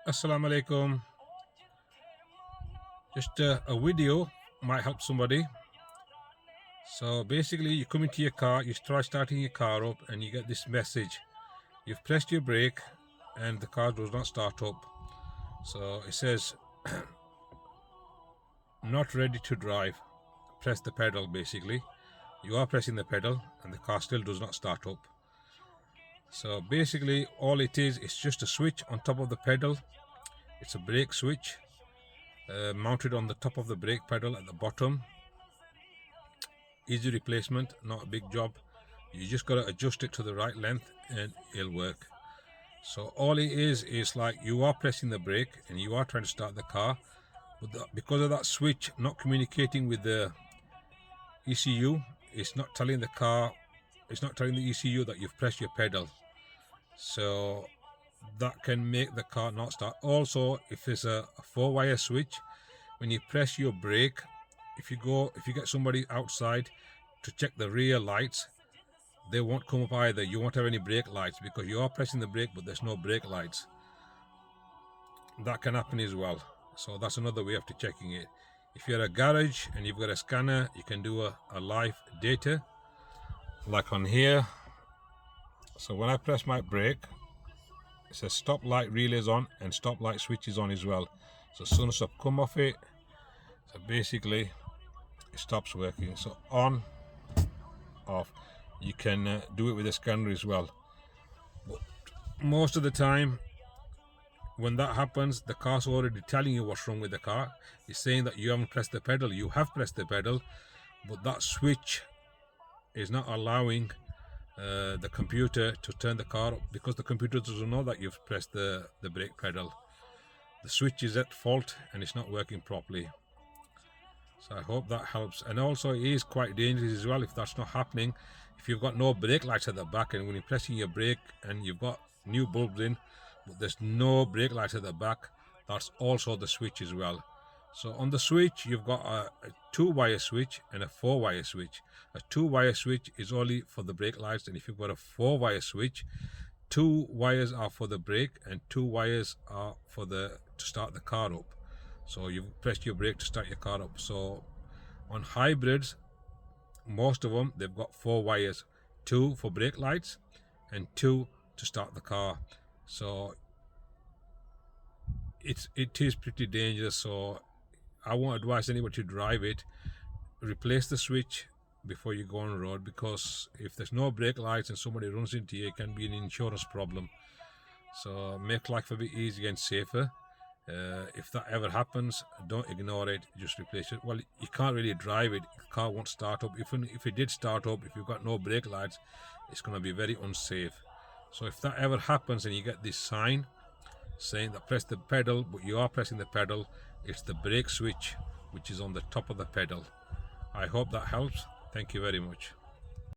Assalamu alaikum. Just a video might help somebody. So basically, you come into your car, you try starting your car up, and you get this message. You've pressed your brake, and the car does not start up. So it says, not ready to drive. Press the pedal, basically. You are pressing the pedal, and the car still does not start up. So basically, all it is, it's just a switch on top of the pedal. It's a brake switch. Mounted on the top of the brake pedal at the bottom. Easy replacement, not a big job. You just got to adjust it to the right length and it'll work. So all it is like you are pressing the brake and you are trying to start the car, but because of that switch not communicating with the ECU, it's not telling the ECU that you've pressed your pedal. So that can make the car not start. Also, if it's a 4-wire switch, when you press your brake, if you get somebody outside to check the rear lights, they won't come up either. You won't have any brake lights because you are pressing the brake but there's no brake lights. That can happen as well. So that's another way of checking it. If you're at a garage and you've got a scanner, you can do a live data like on here. So when I press my brake, it says stop light relays on and stop light switch is on as well. So as soon as I come off it, so basically it stops working. So on, off. You can do it with a scanner as well. But most of the time when that happens, the car's already telling you what's wrong with the car. It's saying that you haven't pressed the pedal. You have pressed the pedal, but that switch is not allowing the computer to turn the car up because the computer doesn't know that you've pressed the brake pedal. The switch is at fault and it's not working properly. So I hope that helps. And also it is quite dangerous as well if that's not happening. If you've got no brake lights at the back and when you're pressing your brake and you've got new bulbs in, but there's no brake lights at the back, that's also the switch as well. So on the switch, you've got a 2-wire switch and a 4-wire switch. A 2-wire switch is only for the brake lights, and if you've got a 4-wire switch, 2 wires are for the brake and 2 wires are for to start the car up. So you've pressed your brake to start your car up. So on hybrids, most of them, they've got 4 wires, 2 for brake lights and 2 to start the car. So it is pretty dangerous. So I won't advise anybody to drive it. Replace the switch before you go on the road, because if there's no brake lights and somebody runs into you, it can be an insurance problem. So make life a bit easier and safer. If that ever happens, don't ignore it, just replace it. Well, you can't really drive it, the car won't start up. If it did start up, if you've got no brake lights, it's going to be very unsafe. So if that ever happens and you get this sign saying that press the pedal, but you are pressing the pedal, it's the brake switch which is on the top of the pedal. I hope that helps. Thank you very much.